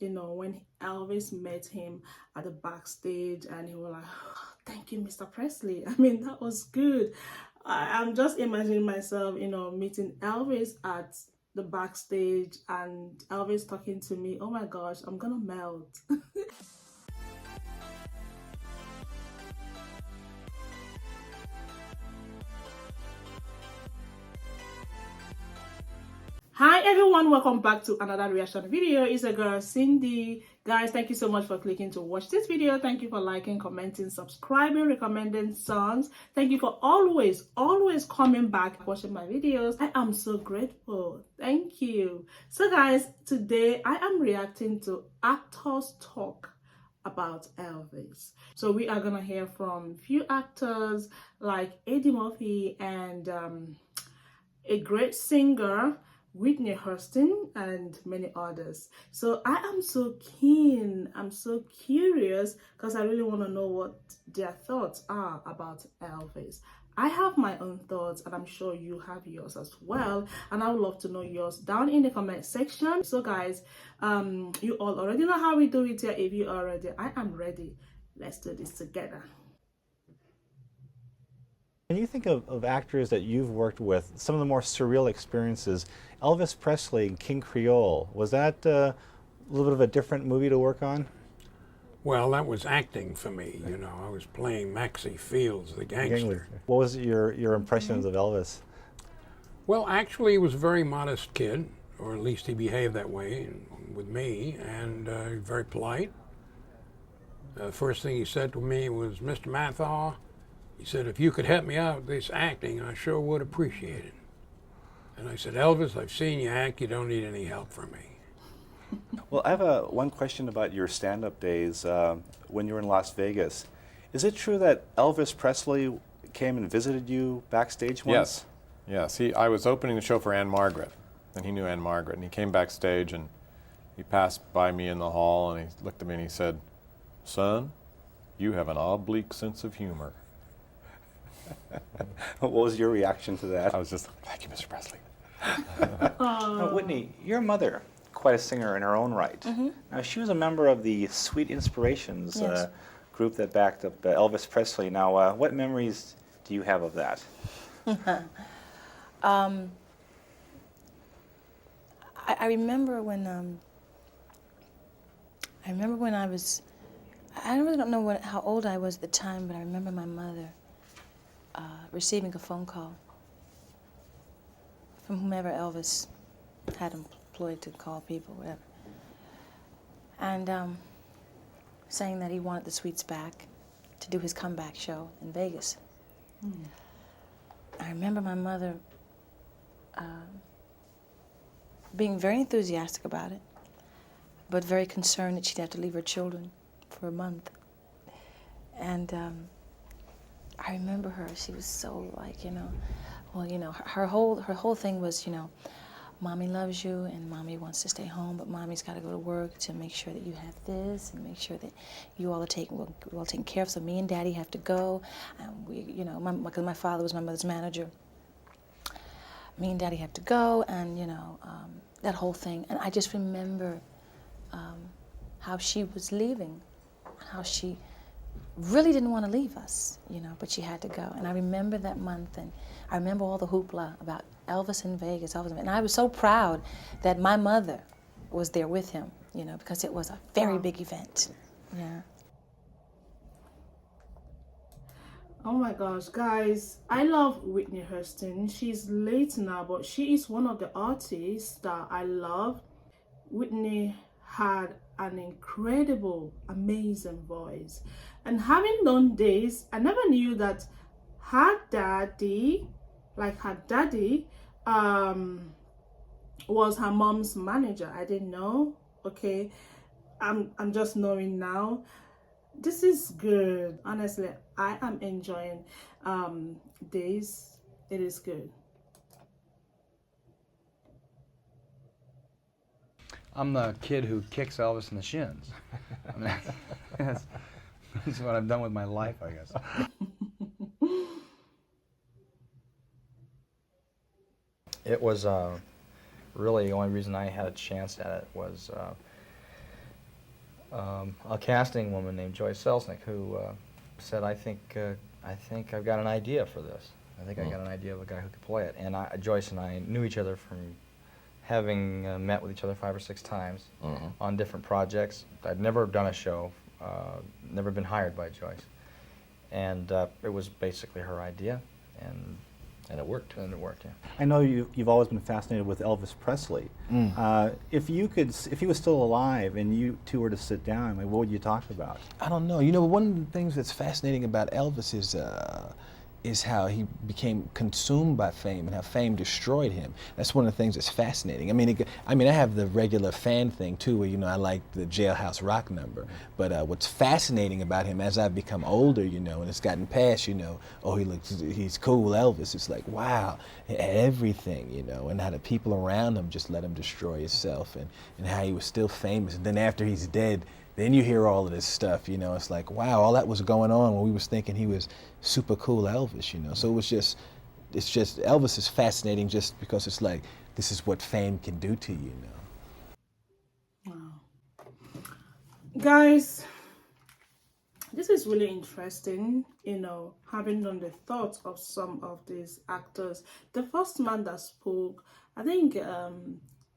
when Elvis met him at the backstage and he was like, "Oh, thank you, Mr. Presley." I mean, that was good. I'm just imagining myself, meeting Elvis at the backstage and Elvis talking to me. Oh my gosh, I'm gonna melt. Hi everyone, welcome back to another reaction video. It's a girl Cindy. Guys, thank you so much for clicking to watch this video. Thank you for liking, commenting, subscribing, recommending songs. Thank you for always coming back watching my videos. I am so grateful. Thank you. So guys, today I am reacting to actors talk about Elvis. So we are gonna hear from few actors like Eddie Murphy and a great singer, Whitney Houston, and many others. So I am so keen, I'm so curious because I really want to know what their thoughts are about Elvis. I have my own thoughts and I'm sure you have yours as well, and I would love to know yours down in the comment section. So guys, you all already know how we do it here. If you are ready, I am ready. Let's do this together. When you think of actors that you've worked with, some of the more surreal experiences, Elvis Presley and King Creole, was that a little bit of a different movie to work on? Well, that was acting for me, you know. I was playing Maxie Fields, the gangster. What was your impressions of Elvis? Well, actually, he was a very modest kid, or at least he behaved that way with me, and very polite. The first thing he said to me was, "Mr. Mathaw," he said, "if you could help me out with this acting, I sure would appreciate it." And I said, "Elvis, I've seen you act. You don't need any help from me." Well, I have one question about your stand-up days when you were in Las Vegas. Is it true that Elvis Presley came and visited you backstage once? Yes. I was opening the show for Anne Margaret, and he knew Anne Margaret, and he came backstage, and he passed by me in the hall, and he looked at me and he said, "Son, you have an oblique sense of humor." What was your reaction to that? I was just, "Thank you, Mr. Presley." Now, Whitney, your mother, quite a singer in her own right. Now, she was a member of the Sweet Inspirations Yes. group that backed up Elvis Presley. Now, what memories do you have of that? I remember when I was, I really don't know how old I was at the time, but I remember my mother receiving a phone call from whomever Elvis had employed to call people, whatever, and saying that he wanted the Sweets back to do his comeback show in Vegas. I remember my mother being very enthusiastic about it, but very concerned that she'd have to leave her children for a month. And I remember her, she was so like, her whole thing was, Mommy loves you and Mommy wants to stay home, but Mommy's got to go to work to make sure that you have this and make sure that you all are well taken care of. So me and Daddy have to go, and we, because my father was my mother's manager. Me and Daddy have to go, and that whole thing. And I just remember how she was leaving, how she really didn't want to leave us, but she had to go. And I remember that month, and I remember all the hoopla about Elvis in Vegas, and I was so proud that my mother was there with him, because it was a very big event. Yeah. Oh my gosh, guys, I love Whitney Houston. She's late now, but she is one of the artists that I love. Whitney had an incredible, amazing voice. And having known this, I never knew that her daddy was her mom's manager. I didn't know. Okay, I'm just knowing now. This is good. Honestly, I am enjoying this. It is good. I'm the kid who kicks Elvis in the shins. I mean, that's what I've done with my life, I guess. It was really the only reason I had a chance at it was a casting woman named Joyce Selznick who said, I think I've got an idea for this. I think I got an idea of a guy who could play it. And Joyce and I knew each other from having met with each other 5 or 6 times on different projects. I'd never done a show, never been hired by Joyce. And it was basically her idea, and it worked. And it worked, yeah. I know you've always been fascinated with Elvis Presley. If he was still alive and you two were to sit down, like, what would you talk about? I don't know. You know, one of the things that's fascinating about Elvis is how he became consumed by fame and how fame destroyed him. That's one of the things that's fascinating. I mean, I have the regular fan thing too, where, you know, I like the Jailhouse Rock number. But what's fascinating about him as I've become older, you know, and it's gotten past, you know, oh, he's cool, Elvis. It's like, wow, everything, you know, and how the people around him just let him destroy himself, and how he was still famous. And then after he's dead, then you hear all of this stuff, you know. It's like, wow, all that was going on when we was thinking he was super cool Elvis, you know. So it's just Elvis is fascinating just because it's like, this is what fame can do to you, you know. Wow. Guys, this is really interesting, you know, having on the thoughts of some of these actors. The first man that spoke, I think,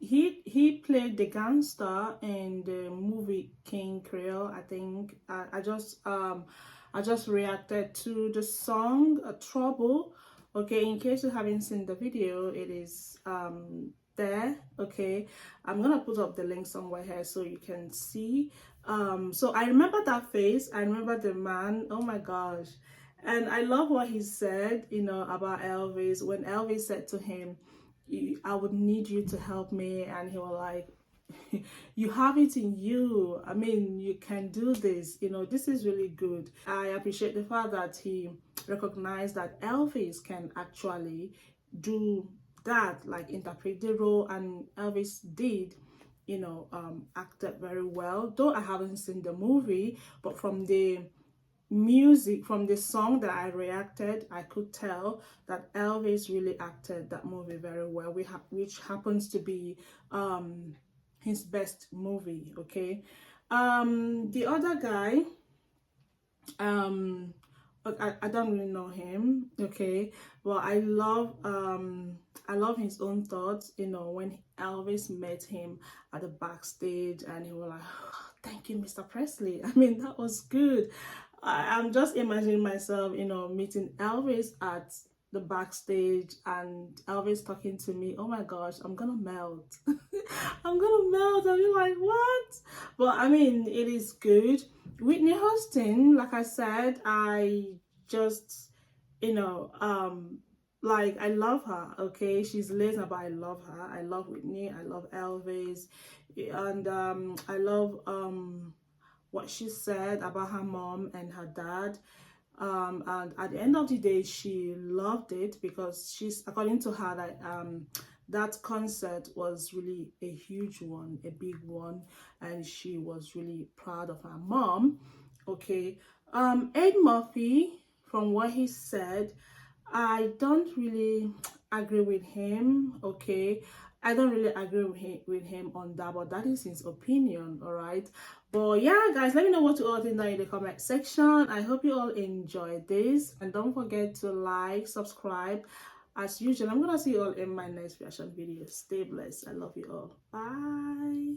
he played the gangster in the movie King Creole. I think I just reacted to the song Trouble. Okay, in case you haven't seen the video, it is there. Okay, I'm gonna put up the link somewhere here so you can see. So I remember that face. I remember the man. Oh my gosh. And I love what he said, you know, about Elvis. When Elvis said to him, I would need you to help me, and he was like, you have it in you. I mean, you can do this. You know, this is really good. I appreciate the fact that he recognized that Elvis can actually do that, like interpret the role, and Elvis did, you know, acted very well. Though I haven't seen the movie, but from the music, from the song that I reacted, I could tell that Elvis really acted that movie very well, which happens to be his best movie. Okay, the other guy, I don't really know him. Okay, well, I love his own thoughts, you know, when Elvis met him at the backstage, and he was like, oh, thank you, Mr. Presley. I mean, that was good. I'm just imagining myself, you know, meeting Elvis at the backstage and Elvis talking to me. Oh my gosh, I'm gonna melt. I'm gonna melt. I'll be like, what? But I mean, it is good. Whitney Houston, like I said, I just, you know, like, I love her. Okay, she's lazy, but I love her. I love Whitney. I love Elvis, and I love what she said about her mom and her dad. And at the end of the day, she loved it because she's, according to her, that that concert was really a huge one, a big one, and she was really proud of her mom. Okay, Ed Murphy, from what he said, I don't really agree with him. Okay, I don't really agree with him on that, but that is his opinion. All right, but yeah, guys, let me know what you all think down in the comment section. I hope you all enjoyed this, and don't forget to like, subscribe. As usual, I'm gonna see you all in my next reaction video. Stay blessed. I love you all. Bye.